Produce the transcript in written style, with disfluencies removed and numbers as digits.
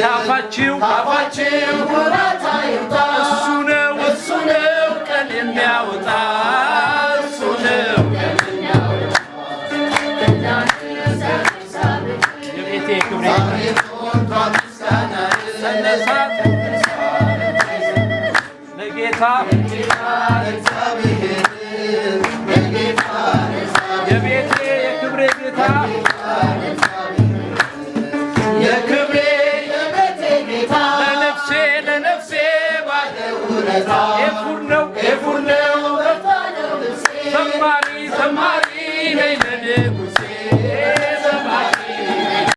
ካፋችሁ ኩራት አይውጣ እሱ ነው ቀን የሚያወጣ እሱ ነው የቤቴ ክብሬ ሰነሳት ለጌታ የቤቴ የክብሬ ጌታ የክብሬ የቤቴ ጌታ ለነፍሴ ባለውለታ ኤፉር ነው ዘማሪ ዘማሪ ነኝ ለንጉ